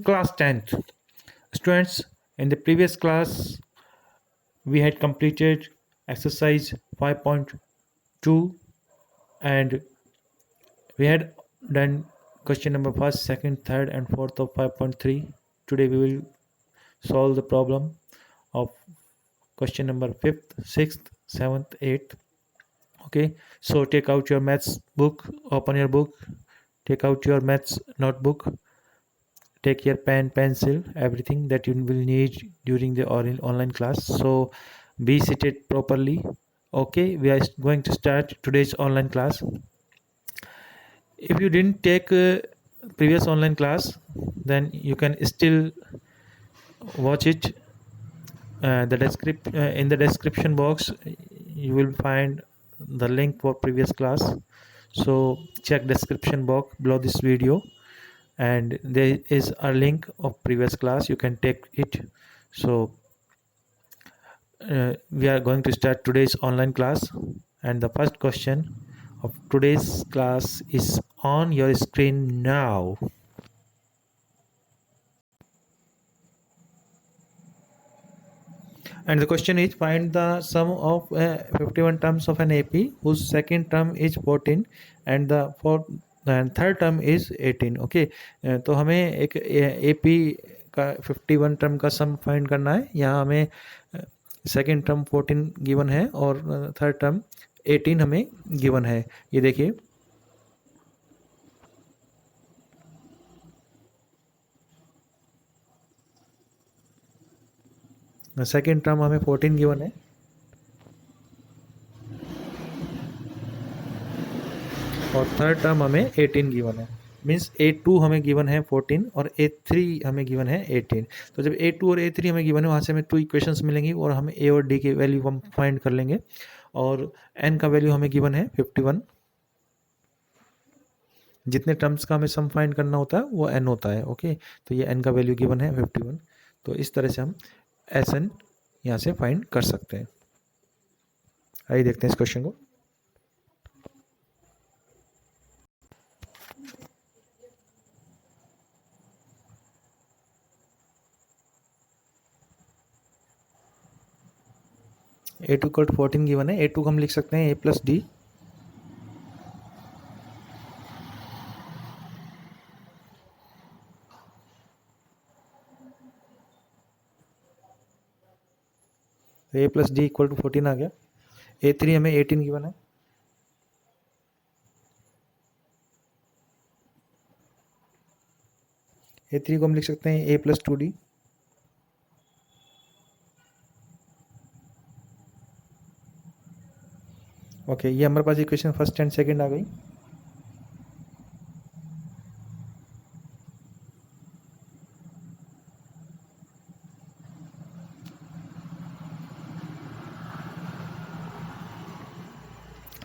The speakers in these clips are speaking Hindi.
class 10th. Students, in the previous class we had completed exercise 5.2 and we had done question number first, second, third and fourth of 5.3. Today we will solve the problem of question number 5th, 6th, 7th, 8th. Okay, so take out your maths book, open your book, take out your maths notebook, take your pen, pencil, everything that you will need during the online class. So be seated properly. Okay, we are going to start today's online class. If you didn't take previous online class, then you can still watch it. In the description box you will find the link for previous class, so check description box below this video and there is a link of previous class, you can take it. So we are going to start today's online class, and the first question of today's class is on your screen now. And the question is, find the sum of 51 terms of an AP whose second term is 14 and the fourth and third term is 18. Okay, तो हमें एक AP का 51 टर्म का सम फाइंड करना है. यहाँ हमें सेकेंड टर्म 14 गिवन है और थर्ड टर्म 18 हमें गिवन है. ये देखिए, सेकेंड टर्म हमें 14 गिवन है और थर्ड टर्म हमें 18 गिवन है. मीन्स A2 हमें गिवन है 14 और A3 हमें गिवन है 18. तो जब A2 और A3 हमें गिवन है, वहाँ से हमें 2 इक्वेशंस मिलेंगी और हमें A और D की वैल्यू हम फाइंड कर लेंगे. और N का वैल्यू हमें गिवन है 51. जितने टर्म्स का हमें सम फाइंड करना होता है वो N होता है. ओके, तो ये N का वैल्यू गिवन है 51. तो इस तरह से हम SN यहाँ से फाइंड कर सकते हैं. आइए देखते हैं इस क्वेश्चन को. A2 इक्वल टू 14 गिवन है. A2 को हम लिख सकते हैं A plus D. A plus D equal to 14 आ गया. A3 हमें 18 गिवन है. A3 को हम लिख सकते हैं A प्लस 2D. ओके, ये हमारे पास इक्वेशन फर्स्ट एंड सेकंड आ गई.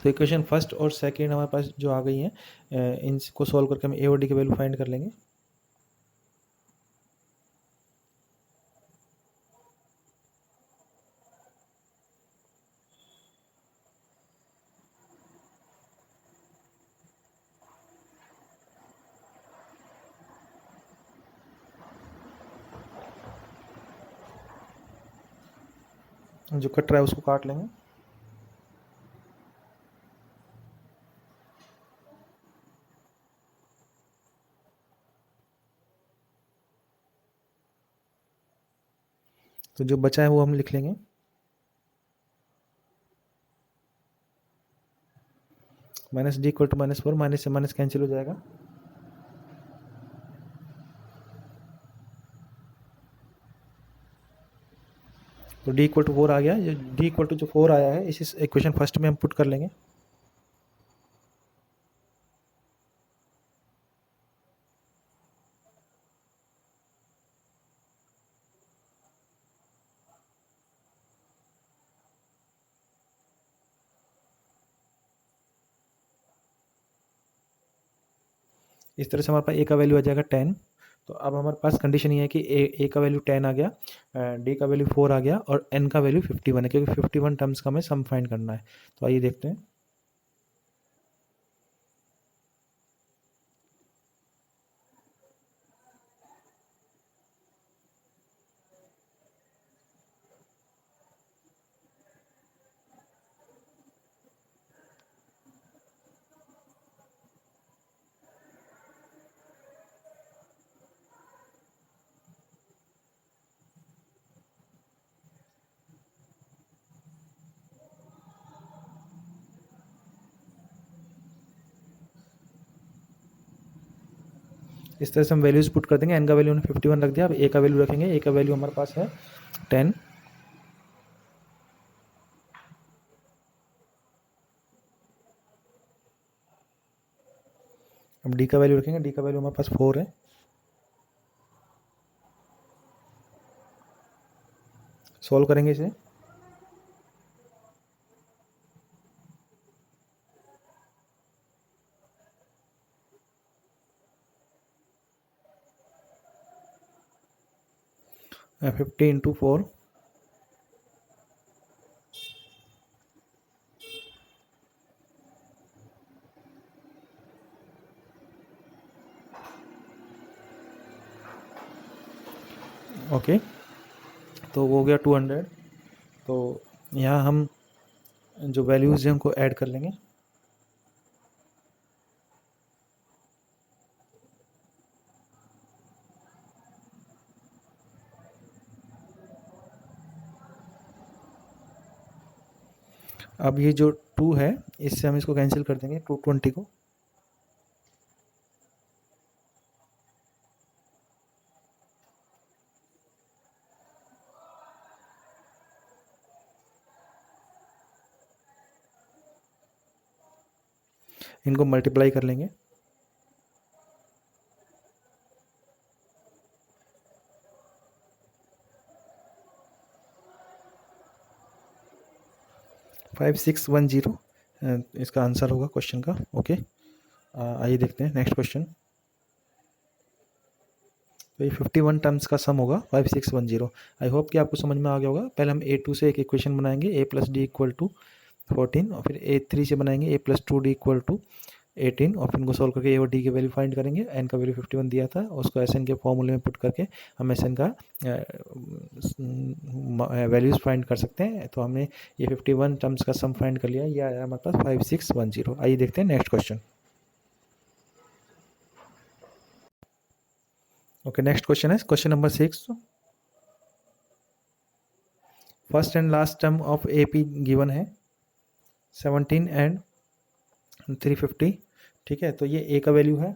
तो इक्वेशन फर्स्ट और सेकंड हमारे पास जो आ गई हैं, इनको सॉल्व करके हम A और D की वैल्यू फाइंड कर लेंगे. जो कट रहा है उसको काट लेंगे. तो जो बचा है वो हम लिख लेंगे. Minus D equal to -4. Minus से माइनस कैंसिल हो जाएगा. तो डी इक्वल टू 4 आ गया. डी इक्वल टू जो 4 आया है इस इक्वेशन फर्स्ट में हम पुट कर लेंगे. इस तरह से हमारे पास ए का वैल्यू आ जाएगा 10. तो अब हमारे पास कंडीशन ये है कि ए का वैल्यू 10 आ गया, डी का वैल्यू 4 आ गया और एन का वैल्यू 51 है, क्योंकि 51 टर्म्स का हमें सम फाइंड करना है. तो आइए देखते हैं. इस तरह से हम वैल्यूज़ पुट कर देंगे। एन का वैल्यू हमने 51 रख दिया। अब ए का वैल्यू रखेंगे। ए का वैल्यू हमारे पास है 10। अब डी का वैल्यू रखेंगे। डी का वैल्यू हमारे पास 4 है। सॉल्व करेंगे इसे। फिफ्टी इंटू 4, ओके, तो वो हो गया 200। तो यहाँ हम जो वैल्यूज़ हैं उनको ऐड कर लेंगे। अब ये जो 2 है, इससे हम इसको कैंसिल कर देंगे, 220 को। इनको मल्टीप्लाई कर लेंगे। फाइव सिक्स वन जीरो इसका आंसर होगा क्वेश्चन का। ओके, आइए देखते हैं नेक्स्ट क्वेश्चन। तो ये 51 टर्म्स का सम होगा 5610। आई होप कि आपको समझ में आ गया होगा। पहले हम A2 से एक इक्वेशन बनाएंगे, a plus D equal to 14, और फिर A3 से बनाएंगे a plus 2d equal to 18, और फिर इनको सॉल्व करके a और d की वैल्यू फाइंड करेंगे। n का वैल्यू 51 दिया था, उसको एस एन के फॉर्मूले में पुट करके हम एस एन का वैल्यूज़ फाइंड कर सकते हैं। तो हमने ये 51 टर्म्स का सम फाइंड कर लिया। ये आया हमारे पास 5610। आइए देखते हैं next question. Okay, next question है question number 6। First and last term of A P given है 17 एंड 350। ठीक है, तो ये ए का वैल्यू है,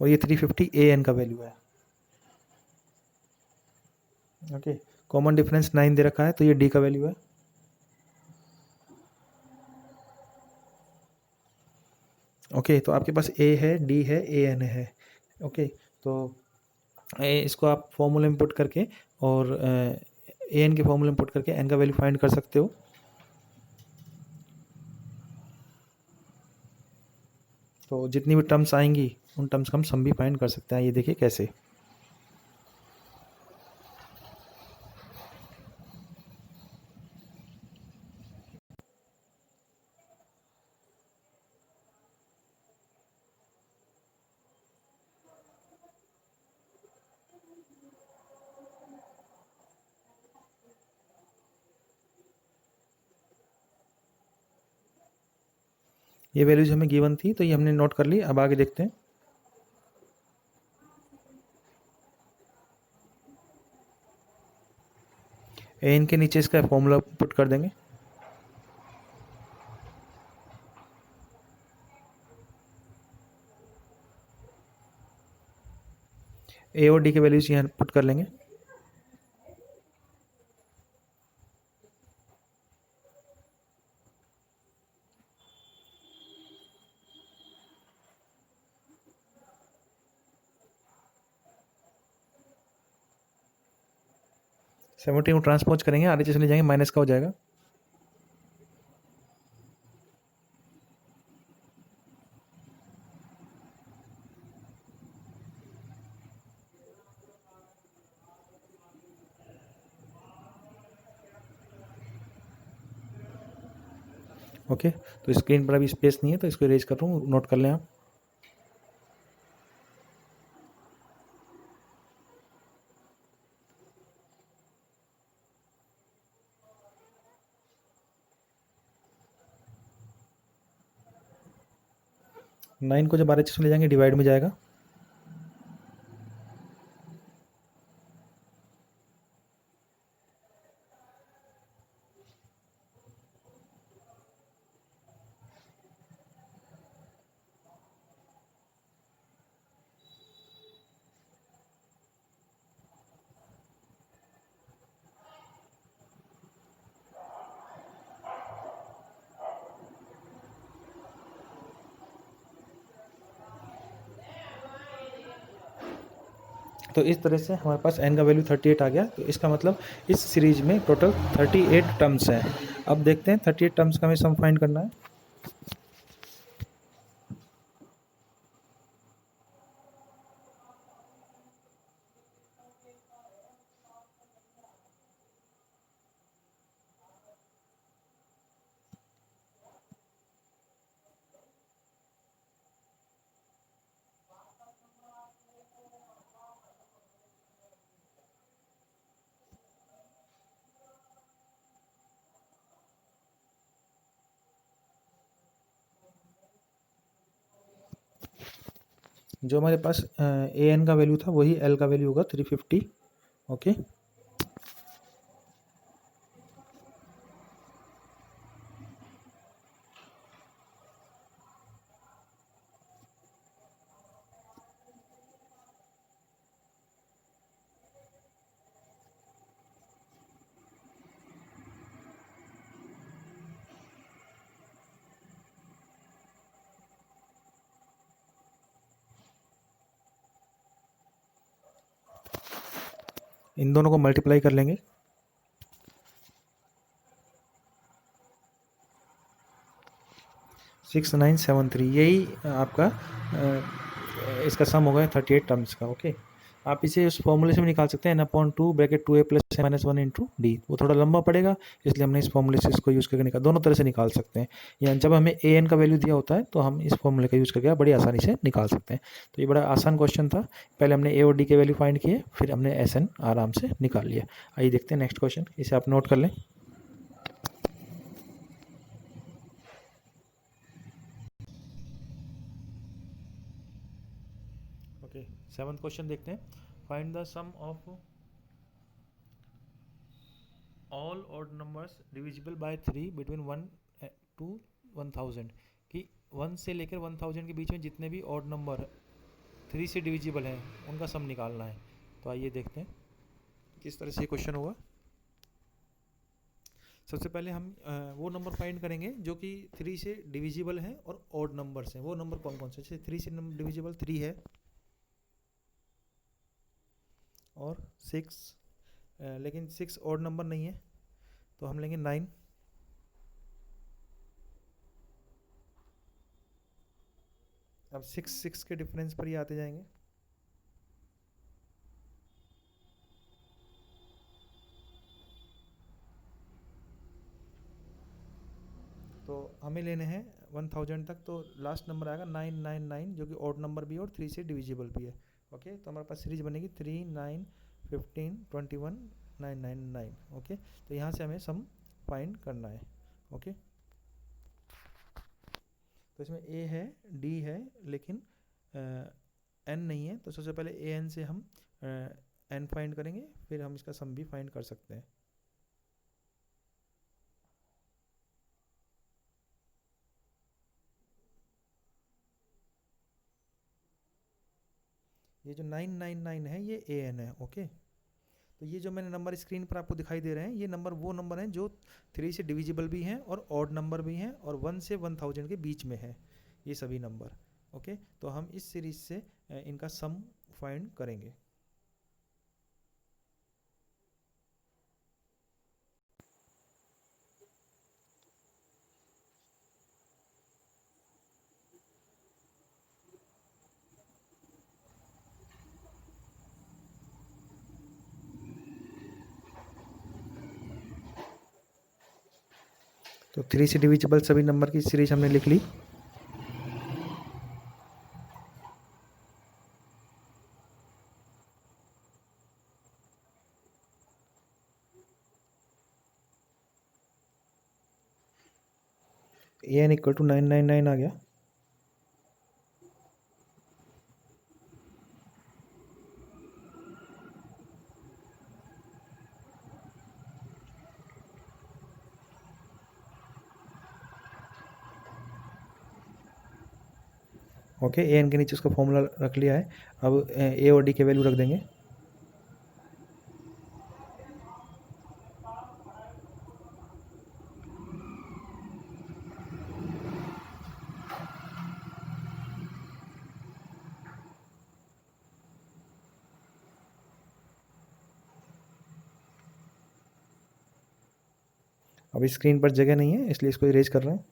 और ये 350 ए एन का वैल्यू है। ओके, कॉमन डिफरेंस 9 दे रखा है, तो ये डी का वैल्यू है। ओके, तो आपके पास ए है, डी है, ए एन है। ओके, तो इसको आप फॉर्मूले में पुट करके और ए एन के फॉर्मूले में पुट करके एन का वैल्यू फाइंड कर सकते हो। तो जितनी भी टर्म्स आएंगी उन टर्म्स का हम सम भी फाइंड कर सकते हैं। ये देखिए कैसे। ये वैल्यूज हमें गिवन थी, तो ये हमने नोट कर ली। अब आगे देखते हैं। ए एन के नीचे इसका फॉर्मूला पुट कर देंगे। ए और डी के वैल्यूज यहाँ पुट कर लेंगे। सेवेंटीन को ट्रांसपोज करेंगे, आगे चले जाएंगे, माइनस का हो जाएगा। ओके, तो स्क्रीन पर अभी स्पेस नहीं है, तो इसको इरेज कर रहा हूँ, नोट कर लें आप। नाइन को जब आगे चले जाएंगे डिवाइड में जाएगा। तो इस तरह से हमारे पास n का वैल्यू 38 आ गया। तो इसका मतलब इस सीरीज में टोटल 38 टर्म्स हैं। अब देखते हैं 38 टर्म्स का हमें सम फाइंड करना है। जो हमारे पास ए एन का वैल्यू था वही एल का वैल्यू होगा 350। ओके, इन दोनों को मल्टीप्लाई कर लेंगे। 6973 यही आपका इसका सम होगा 38 टर्म्स का। ओके, आप इसे उस फॉर्मूले से भी निकाल सकते हैं n/2 bracket 2a + -1 into D. वो थोड़ा लंबा पड़ेगा, इसलिए हमने इस फॉर्मूले से इसको यूज़ करके दोनों तरह से निकाल सकते हैं। या जब हमें ए एन का वैल्यू दिया होता है तो हम इस फॉर्मूले का यूज़ करके बड़ी आसानी से निकाल सकते हैं। तो ये बड़ा आसान क्वेश्चन था। पहले हमने ए और डी के वैल्यू फाइंड किए, फिर हमने एस एन आराम से निकाल लिया। आइए देखते हैं नेक्स्ट क्वेश्चन, इसे आप नोट कर लें। ओके, 7th क्वेश्चन देखते हैं। Find the sum of all odd numbers divisible by 3 between 1 to 1000। कि 1 से लेकर 1000 के बीच में जितने भी ऑड नंबर 3 से डिविजिबल हैं उनका सम निकालना है। तो आइए देखते हैं किस तरह से ये क्वेश्चन होगा। सबसे पहले हम वो नंबर फाइंड करेंगे जो कि 3 से डिविजिबल हैं और ऑड नंबर्स हैं। वो नंबर कौन कौन से? जैसे 3 से डिविजिबल 3 है और 6, लेकिन 6 ऑड नंबर नहीं है, तो हम लेंगे 9। अब 6 के डिफरेंस पर ही आते जाएंगे। तो हमें लेने हैं 1000 तक, तो लास्ट नंबर आएगा 999 जो कि ऑड नंबर भी है और 3 से डिविजिबल भी है। ओके, तो हमारे पास सीरीज बनेगी 3 9 15 21 999। ओके, तो यहाँ से हमें सम फाइंड करना है। ओके, तो इसमें ए है, डी है, लेकिन एन नहीं है। तो सबसे पहले ए एन से हम एन फाइंड करेंगे, फिर हम इसका सम भी फाइंड कर सकते हैं। ये जो 999 है ये ए एन है। ओके, तो ये जो मैंने नंबर स्क्रीन पर आपको दिखाई दे रहे हैं, ये नंबर वो नंबर हैं जो 3 से डिविजिबल भी हैं और ऑड नंबर भी हैं और 1 से 1000 के बीच में है ये सभी नंबर। ओके, तो हम इस सीरीज से इनका सम फाइंड करेंगे। तो 3 से डिविजिबल सभी नंबर की सीरीज हमने लिख ली। ए एन इक्वल टू 999 आ गया। ओके, ए एन के नीचे उसका फॉर्मूला रख लिया है। अब ए और डी के वैल्यू रख देंगे। अभी स्क्रीन पर जगह नहीं है इसलिए इसको इरेज कर रहे हैं।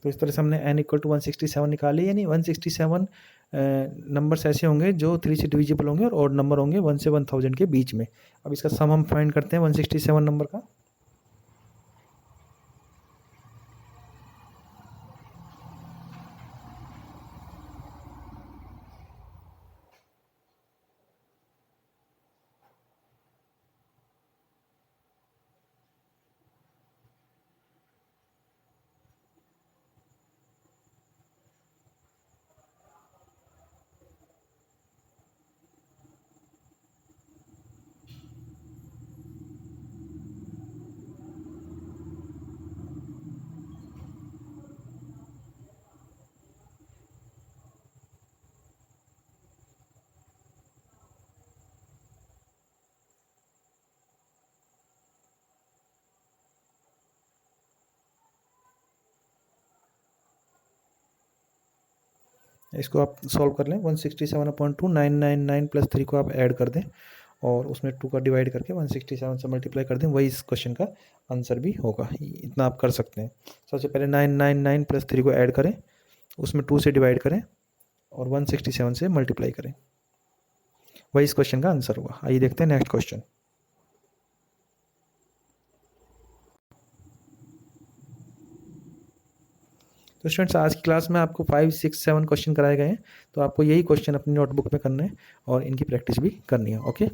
तो इस तरह से हमने n इक्वल टू 167 निकाली, यानी 167 नंबर्स ऐसे होंगे जो 3 से डिविजिबल होंगे और ऑड नंबर होंगे 1 से 1000 के बीच में। अब इसका सम हम फाइंड करते हैं 167 नंबर का। इसको आप सॉल्व कर लें, 167/2 999 प्लस 3 को आप ऐड कर दें और उसमें 2 का डिवाइड करके 167 से मल्टीप्लाई कर दें, वही इस क्वेश्चन का आंसर भी होगा। इतना आप कर सकते हैं। सबसे पहले 999 प्लस 3 को ऐड करें, उसमें 2 से डिवाइड करें और 167 से मल्टीप्लाई करें, वही इस क्वेश्चन का आंसर होगा। आइए देखते हैं नेक्स्ट क्वेश्चन। तो स्टूडेंट्स आज की क्लास में आपको 5, 6, 7 क्वेश्चन कराए गए हैं, तो आपको यही क्वेश्चन अपनी नोटबुक में करने हैं और इनकी प्रैक्टिस भी करनी है। ओके।